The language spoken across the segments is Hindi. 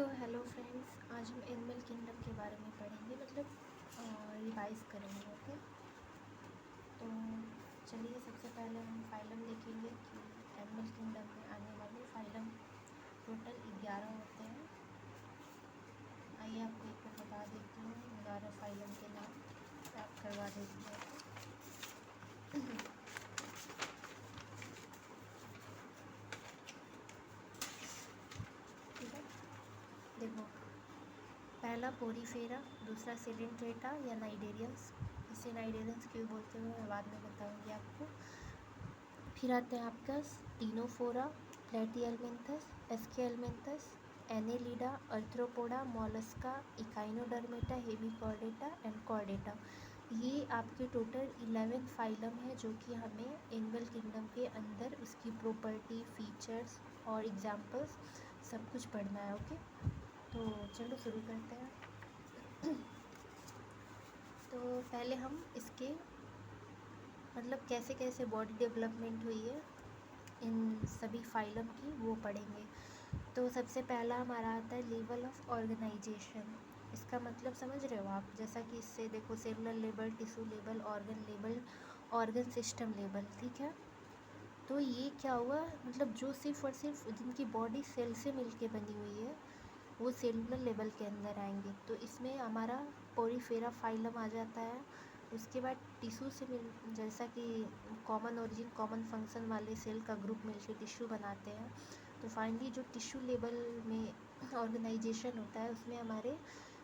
तो हेलो फ्रेंड्स, आज हम एनिमल किंगडम के बारे में पढ़ेंगे, मतलब रिवाइज करेंगे। ओके, तो चलिए सबसे पहले हम फाइलम देखेंगे कि एनिमल किंगडम में आने वाले फाइलम टोटल 11 होते हैं। आइए आपको एक बार बता देती हूँ 11 फाइलम के नाम याद करवा देती हूँ। ठीक है, देखो, पहला पोरीफेरा, दूसरा सिलेंट्रेटा या नाइडेरियंस। इसे नाइडेरियंस क्यों बोलते हैं मैं बाद में बताऊंगी आपको। फिर आते हैं आपका Ctenophora, Platyhelminthes, Aschelminthes, Annelida, Arthropoda, Mollusca, Echinodermata, Hemichordata and Chordata. ये आपके टोटल 11 फाइलम है जो कि हमें एनिमल किंगडम के अंदर उसकी प्रॉपर्टी, फीचर्स और एग्जाम्पल्स सब कुछ पढ़ना है। ओके, तो चलो शुरू करते हैं। तो पहले हम इसके मतलब कैसे कैसे बॉडी डेवलपमेंट हुई है इन सभी फाइलम की वो पढ़ेंगे। तो सबसे पहला हमारा आता है लेवल ऑफ ऑर्गेनाइजेशन। इसका मतलब समझ रहे हो आप, जैसा कि इससे देखो cellular level, tissue level, organ level, organ system level. ठीक है, तो ये क्या हुआ, मतलब जो सिर्फ और सिर्फ जिनकी बॉडी सेल से मिलके बनी हुई है वो सेलुलर लेवल के अंदर आएंगे। तो इसमें हमारा पोरीफेरा फाइलम आ जाता है। उसके बाद टिश्यू से मिल, जैसा कि कॉमन ओरिजिन कॉमन फंक्शन वाले सेल का ग्रुप मिलकर टिश्यू बनाते हैं। तो फाइनली जो टिश्यू लेवल में ऑर्गेनाइजेशन होता है उसमें हमारे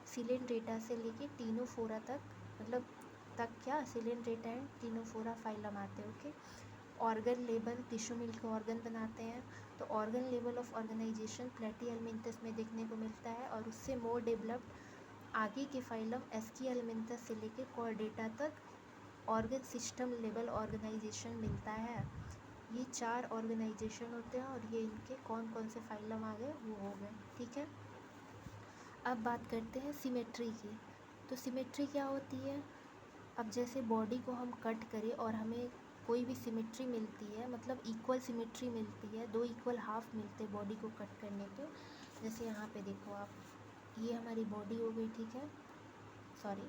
सिलेंट्रेटा से लेके टीनोफोरा तक, मतलब तक क्या सिलेंट्रेटा एंड टीनोफोरा फाइलम आते हैं। ओके, ऑर्गन लेवल, टिश्यू मिलकर ऑर्गन बनाते हैं। तो ऑर्गन लेवल ऑफ ऑर्गेनाइजेशन प्लेटियलमेंथस में देखने को मिलता है और उससे मोर डेवलप्ड आगे के फाइलम एस्कियलमेंथस से लेकर कॉर्डेटा तक ऑर्गन सिस्टम लेवल ऑर्गेनाइजेशन मिलता है। ये 4 ऑर्गेनाइजेशन होते हैं और ये इनके कौन कौन से फाइलम आ गए वो हो गए। ठीक है, अब बात करते हैं सिमेट्री की। तो सिमेट्री क्या होती है, अब जैसे बॉडी को हम कट करें और हमें कोई भी सिमेट्री मिलती है, मतलब इक्वल सिमेट्री मिलती है, 2 इक्वल हाफ मिलते हैं बॉडी को कट करने पे। जैसे यहाँ पे देखो आप, ये हमारी बॉडी हो गई। ठीक है, सॉरी,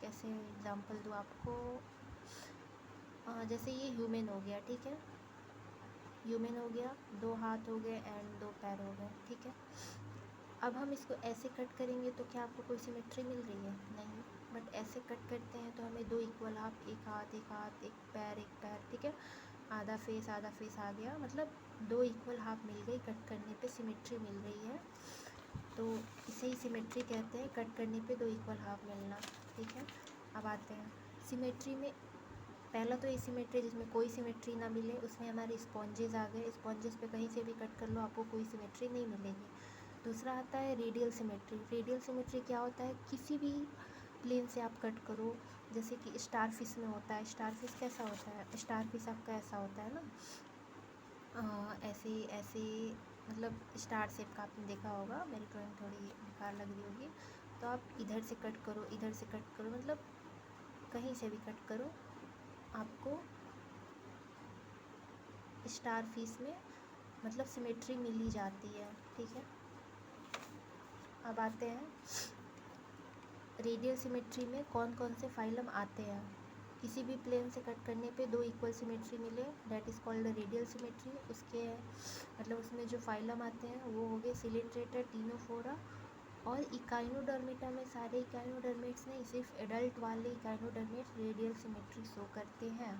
कैसे एग्जांपल दूँ आपको, जैसे ये ह्यूमन हो गया। ठीक है, ह्यूमन हो गया, 2 हाथ हो गए एंड 2 पैर हो गए। ठीक है, अब हम इसको ऐसे कट करेंगे तो क्या आपको कोई सिमेट्री मिल रही है? नहीं, बट ऐसे कट करते हैं तो हमें 2 इक्वल हाफ, एक हाथ एक हाथ, एक पैर एक पैर। ठीक है, आधा फेस आ गया, मतलब 2 इक्वल हाफ मिल गई, कट करने पे सिमेट्री मिल रही है। तो इसे ही सिमेट्री कहते हैं, कट करने पे 2 इक्वल हाफ मिलना। ठीक है, अब आते हैं सिमेट्री में। पहला तो एसिमेट्री जिसमें कोई सिमेट्री ना मिले, उसमें हमारे स्पॉन्जेस आ गए। स्पॉन्जेस पे कहीं से भी कट कर लो आपको कोई सिमेट्री नहीं मिलेगी। दूसरा आता है रेडियल सिमेट्री। रेडियल सिमेट्री क्या होता है, किसी भी प्लेन से आप कट करो, जैसे कि स्टार फिश में होता है। स्टार फिश कैसा होता है, स्टार फिश आपका ऐसा होता है ना, ऐसे ऐसे, मतलब स्टार शेप का आपने देखा होगा। मेरी ड्राइंग थोड़ी बेकार लग रही होगी, तो आप इधर से कट करो, इधर से कट करो, मतलब कहीं से भी कट करो, आपको स्टार फिश में मतलब सिमेट्री मिल ही जाती है। ठीक है, अब आते हैं रेडियल सिमेट्री में कौन कौन से फाइलम आते हैं। किसी भी प्लेन से कट करने पे 2 इक्वल सिमेट्री मिले, that is called radial symmetry. उसके मतलब उसमें जो फाइलम आते हैं वो हो गए सिलेंट्रेटा, टीनोफोरा और इकाइनोडर्मेटा में सारे इकाइनोडर्मेट्स नहीं, सिर्फ एडल्ट वाले इकाइनोडर्मेट्स रेडियल सिमेट्री शो करते हैं।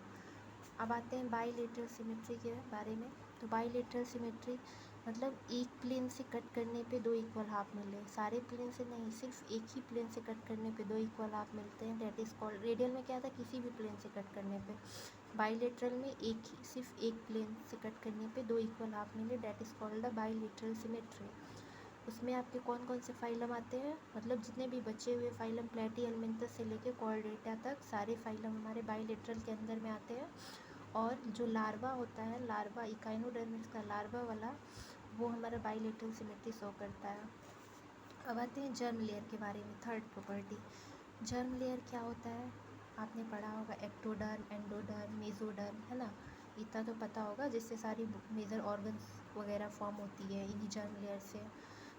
अब आते हैं बाईलेटरल सिमेट्री के बारे में। तो बाईलेटरल सिमेट्री मतलब एक प्लेन से कट करने पे 2 इक्वल हाफ मिले, सारे प्लेन से नहीं, सिर्फ एक ही प्लेन से कट करने पे 2 इक्वल हाफ मिलते हैं, दैट इज़ कॉल्ड। रेडियल में क्या था, किसी भी प्लेन से कट करने पे। बाईलेटरल में सिर्फ एक प्लेन से कट करने पे 2 इक्वल हाफ मिले, that is called the bilateral symmetry. उसमें आपके कौन कौन से फाइलम आते हैं, मतलब जितने भी बचे हुए फाइलम प्लेटियलमेंथस से लेकर कॉर्डेटा तक सारे फाइलम हमारे बाईलेटरल के अंदर में आते हैं। और जो लार्वा होता है, लार्वा इकाइनोडर्मिस का लार्वा वाला, वो हमारा बाईलेटरल सिमेट्री शो करता है। अब आते हैं जर्म लेयर के बारे में, थर्ड प्रॉपर्टी। जर्म लेयर क्या होता है, आपने पढ़ा होगा एक्टोडर्म, एंडोडर्म, मेसोडर्म, है ना, इतना तो पता होगा, जिससे सारी मेजर ऑर्गन्स वगैरह फॉर्म होती है इन्हीं जर्म लेयर से।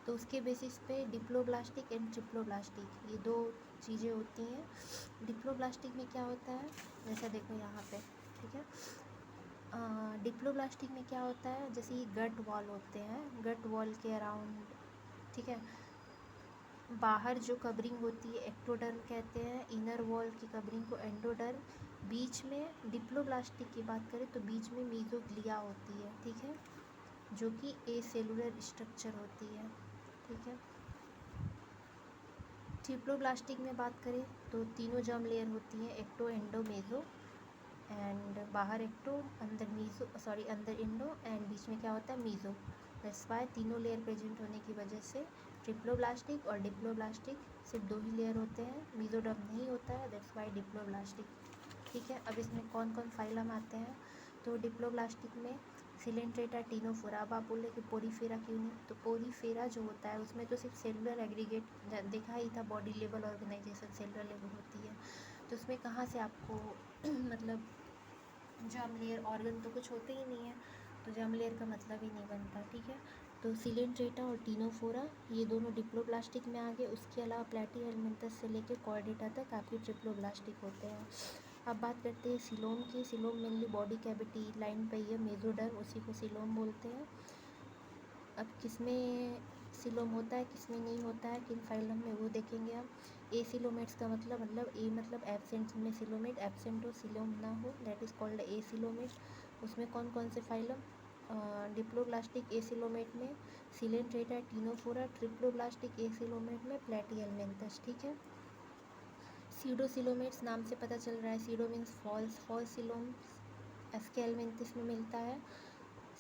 तो उसके बेसिस पे डिप्लोब्लास्टिक एंड ट्रिप्लोब्लास्टिक ये 2 चीज़ें होती हैं। डिप्लोब्लास्टिक में क्या होता है, जैसा देखो यहाँ पे, ठीक है। डिप्लोब्लास्टिक में क्या होता है, जैसे ये गट वॉल होते हैं, गट वॉल के अराउंड, ठीक है, बाहर जो कवरिंग होती है एक्टोडर्म कहते हैं, इनर वॉल की कवरिंग को एंडोडर्म, बीच में डिप्लोब्लास्टिक की बात करें तो बीच में मीजोग्लिया होती है, ठीक है, जो कि ए सेलुलर स्ट्रक्चर होती है, ठीक है। ट्रिप्लोब्लास्टिक में बात करें तो तीनों जर्म लेयर होती हैं, एक्टो एंडो मेजो, एंड बाहर एक्टो, अंदर मीजो, सॉरी अंदर इंडो, एंड बीच में क्या होता है मीजो। दैट्स वाई तीनों लेयर प्रेजेंट होने की वजह से ट्रिप्लोब्लास्टिक और डिप्लोब्लास्टिक सिर्फ 2 ही लेयर होते हैं, मीजोडर्म नहीं होता है, दैट्स वाई डिप्लोब्लास्टिक, ठीक है। अब इसमें कौन कौन फाइलम आते हैं, तो डिप्लोब्लास्टिक में सिलेंट्रेटा टीनोफोरा। अब आप बोले कि पोरीफेरा क्यों नहीं, तो पोरीफेरा जो होता है उसमें तो सिर्फ सेलुलर एग्रीगेट देखा ही था, body level organisation cellular level होती है, तो उसमें कहाँ से आपको मतलब जर्म लेयर ऑर्गन तो कुछ होते ही नहीं है, तो जर्म लेयर का मतलब ही नहीं बनता, ठीक है। तो सिलेंट्रेटा और टीनोफोरा ये दोनों डिप्लोब्लास्टिक में आ गए। उसके अलावा प्लैटीहेलमिन्थस से लेकर कॉर्डेटा तक आपके ट्रिप्लोब्लास्टिक होते हैं। अब बात करते हैं सिलोम की। Coelom mainly body cavity line पे ही है, मेजोडर्म, उसी को सिलोम बोलते हैं। अब किसमें सिलोम होता है किसमें नहीं होता है, किन फाइलम में, वो देखेंगे हम। एसिलोमेट्स का मतलब ए मतलब एब्सेंट में सिलोमेट, एब्सेंट हो सिलोम ना हो, दैट इज़ कॉल्ड एसिलोमेट। उसमें कौन कौन से फाइलम, डिप्लोब्लास्टिक एसिलोमेट में सिलेंट्रेटा टीनोफोरा, ट्रिप्लोब्लास्टिक एसिलोमेट में प्लैटीहेलमिन्थस, ठीक है। सीडोसिलोमेट्स नाम से पता चल रहा है, pseudo means false, false coelom Aschelminthes में मिलता है।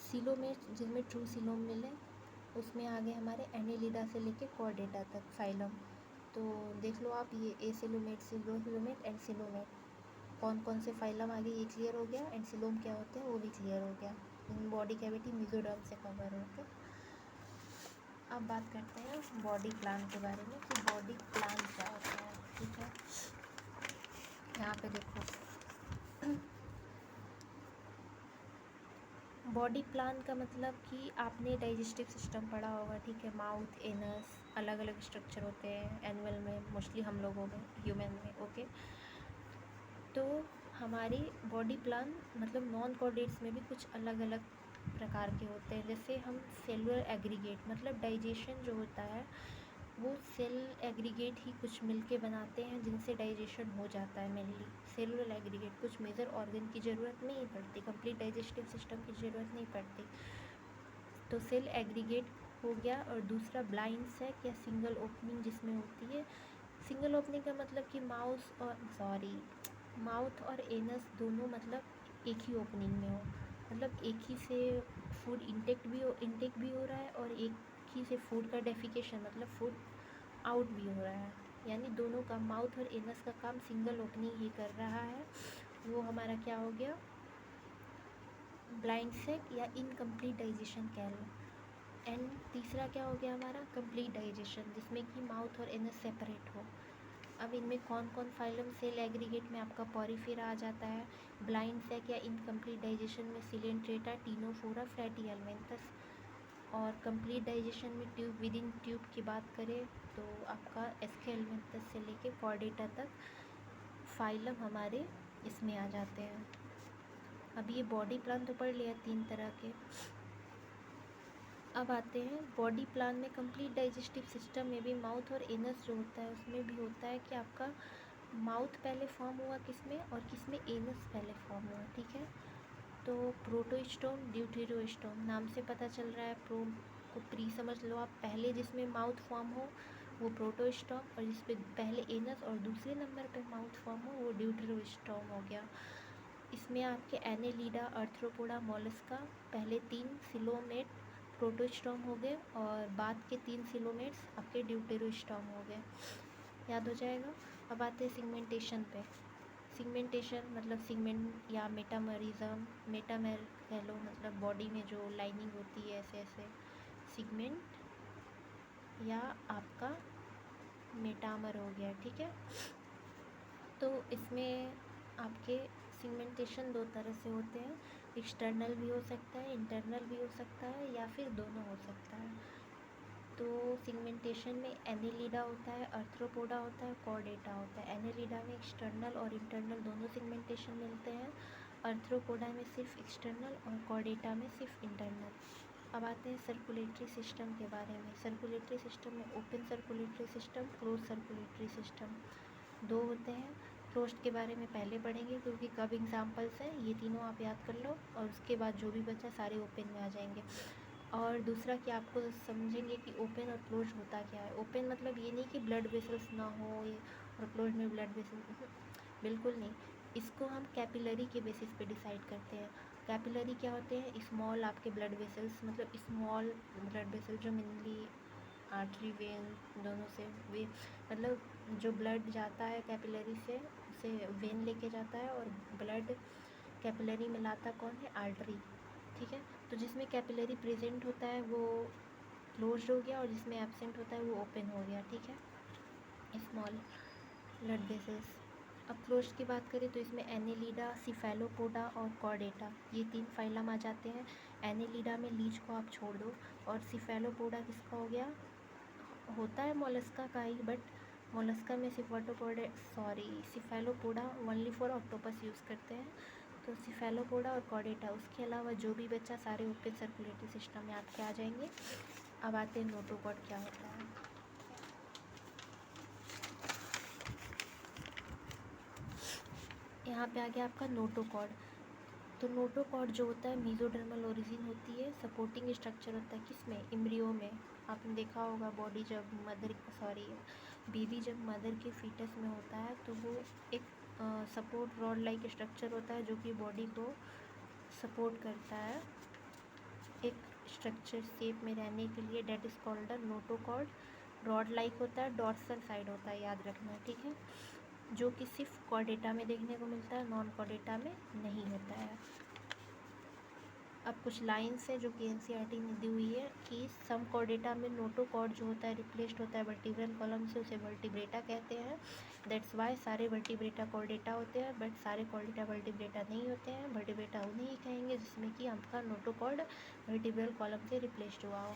सिलोमेट्स जिनमें ट्रू सिलोम मिले उसमें आगे हमारे एनेलिडा से लेके कॉर्डेटा तक फाइलम। तो देख लो आप, ये एसिलोमेट, सीडोसिलोमेट एंड सिलोमेट कौन कौन से फाइलम आगे ये क्लियर हो गया, एंड सिलोम क्या होते हैं वो भी क्लियर हो गया। इन बॉडी कैविटी मेसोडर्म से कवर होते हैं। अब बात करते हैं बॉडी प्लान के बारे में कि बॉडी प्लान क्या होता है, ठीक है। यहाँ पे देखो बॉडी प्लान का मतलब कि आपने डाइजेस्टिव सिस्टम पढ़ा होगा, ठीक है, माउथ, एनस, अलग अलग स्ट्रक्चर होते हैं एनिमल में, मोस्टली हम लोगों में, ह्यूमन में, ओके। तो हमारी बॉडी प्लान मतलब नॉन कॉर्डेट्स में भी कुछ अलग अलग प्रकार के होते हैं। जैसे हम सेलुलर एग्रीगेट मतलब डाइजेशन जो होता है वो सेल एग्रीगेट ही कुछ मिलके बनाते हैं जिनसे डाइजेशन हो जाता है। मेनली सेलुलर एग्रीगेट, कुछ मेजर ऑर्गन की ज़रूरत नहीं पड़ती, कंप्लीट डाइजेस्टिव सिस्टम की ज़रूरत नहीं पड़ती। तो सेल एग्रीगेट हो गया। और दूसरा ब्लाइंड सैक या सिंगल ओपनिंग जिसमें होती है। सिंगल ओपनिंग का मतलब कि माउथ और एनस दोनों मतलब एक ही ओपनिंग में हो, मतलब एक ही से फूड इंटेक भी हो रहा है और एक ही से फूड का डेफिकेशन मतलब फूड आउट भी हो रहा है, यानी दोनों का माउथ और एनस का काम सिंगल ओपनिंग ही कर रहा है। वो हमारा क्या हो गया, ब्लाइंड सेक या इनकम्प्लीट डाइजेशन कह लो। एंड तीसरा क्या हो गया हमारा, कंप्लीट डाइजेशन, जिसमें कि माउथ और एनस सेपरेट हो। अब इनमें कौन कौन फाइलम, सेल एग्रीगेट में आपका पोरीफेरा आ जाता है, ब्लाइंड सैक या इनकम्प्लीट डाइजेशन में सिलेंट्रेटा, टीनोफोरा, प्लैटीहेलमिन्थस, और कंप्लीट डाइजेशन में ट्यूब विद इन ट्यूब की बात करें तो आपका एस्केलमिन्थस से लेके कॉर्डेटा तक फाइलम हमारे इसमें आ जाते हैं। अब ये बॉडी प्लान तो पढ़ लिया 3 तरह के। अब आते हैं बॉडी प्लान में कंप्लीट डाइजेस्टिव सिस्टम में भी माउथ और एनस जो होता है उसमें भी होता है कि आपका माउथ पहले फॉर्म हुआ किसमें और किसमें एनस पहले फॉर्म हुआ, ठीक है। तो प्रोटोस्टोम, ड्यूटेरोस्टोम नाम से पता चल रहा है, प्रो को प्री समझ लो आप, पहले जिसमें माउथ फॉर्म हो वो प्रोटोस्टोम, और जिस पे पहले एनस और दूसरे नंबर पे माउथ फॉर्म हो वो ड्यूटेरोस्टोम हो गया। इसमें आपके एनेलिडा, आर्थ्रोपोडा, मोलस्का पहले 3 सिलोमेट प्रोटोस्टोम हो गए और बाद के 3 सिलोमेट्स आपके ड्यूटेरोस्टोम हो गए, याद हो जाएगा। अब आते हैं सिगमेंटेशन पे। सिगमेंटेशन मतलब सिगमेंट या मेटामरिज्म, मेटामर कह लो, मतलब बॉडी में जो लाइनिंग होती है ऐसे ऐसे, सिगमेंट या आपका मेटामर हो गया, ठीक है। तो इसमें आपके सिगमेंटेशन 2 तरह से होते हैं। एक्सटर्नल भी हो सकता है, इंटरनल भी हो सकता है, या फिर दोनों हो सकता है। तो सिगमेंटेशन में एनेलिडा होता है, आर्थ्रोपोडा होता है, कॉर्डेटा होता है। एनेलिडा में एक्सटर्नल और इंटरनल दोनों सिगमेंटेशन मिलते हैं, आर्थ्रोपोडा में सिर्फ एक्सटर्नल और कॉर्डेटा में सिर्फ इंटरनल। अब आते हैं सर्कुलेटरी सिस्टम के बारे में। सर्कुलेटरी सिस्टम में open circulatory system, close circulatory system दो होते हैं। क्लोज्ड के बारे में पहले पढ़ेंगे क्योंकि कब एग्जाम्पल्स हैं, ये तीनों आप याद कर लो और उसके बाद जो भी बचा सारे ओपन में आ जाएंगे। और दूसरा कि आपको समझेंगे कि ओपन और क्लोज होता क्या है। ओपन मतलब ये नहीं कि ब्लड वेसल्स ना हो और क्लोज में ब्लड वेसल्स, बिल्कुल नहीं। इसको हम कैपिलरी के बेसिस पे डिसाइड करते हैं। कैपिलरी क्या होते हैं, स्मॉल आपके ब्लड वेसल्स, मतलब स्मॉल ब्लड वेसल जो मेनली आर्टरी वेन दोनों से वे, मतलब जो ब्लड जाता है कैपिलरी से उसे वेन लेके जाता है, और ब्लड कैपिलरी में लाता कौन है, आर्टरी। ठीक है, तो जिसमें कैपिलरी प्रेजेंट होता है वो क्लोज हो गया और जिसमें एब्सेंट होता है वो ओपन हो गया। ठीक है, स्मॉल ब्लड वेसल्स। अब क्लोज की बात करें तो इसमें एनेलिडा, सिफेलोपोडा और कॉर्डेटा ये तीन फाइलम आ जाते हैं। एनेलिडा में लीच को आप छोड़ दो, और सिफेलोपोडा किसका हो गया, होता है मोलस्का का ही, बट मोलस्का में Cephalopoda only for octopus use करते हैं। तो सिफेलोपोडा और कॉर्डेटा, उसके अलावा जो भी बचा सारे ओपन सर्कुलेटरी सिस्टम में आपके आ जाएंगे। अब आते हैं नोटोकॉर्ड क्या होता है। यहाँ पे आ गया आपका नोटोकॉर्ड। तो नोटोकॉर्ड जो होता है मीजोडर्मल ओरिजिन होती है, सपोर्टिंग स्ट्रक्चर होता है किसमें, एम्ब्रियो में। आपने देखा होगा बॉडी जब बेबी जब मदर के फीटस में होता है तो वो एक सपोर्ट रॉड लाइक स्ट्रक्चर होता है जो कि बॉडी को सपोर्ट करता है एक स्ट्रक्चर शेप में रहने के लिए, that is called the notochord. Rod like होता है, डॉर्सल साइड होता है, याद रखना। ठीक है, जो कि सिर्फ कॉर्डेटा में देखने को मिलता है, नॉन कॉर्डेटा में नहीं होता है। अब कुछ लाइन्स है जो कि एनसीईआरटी ने दी हुई है कि सम कॉर्डेटा में नोटोकॉर्ड जो होता है रिप्लेस्ड होता है वर्टिब्रल कॉलम से, उसे वर्टिब्रेटा कहते हैं। दैट्स वाई सारे वर्टिब्रेटा कॉर्डेटा होते हैं, बट सारे कॉर्डेटा वर्टिब्रेटा नहीं होते हैं। वर्टिब्रेटा उन्हें ही कहेंगे जिसमें कि आपका नोटोकॉर्ड वर्टिब्रल कॉलम से रिप्लेस्ड हुआ हो।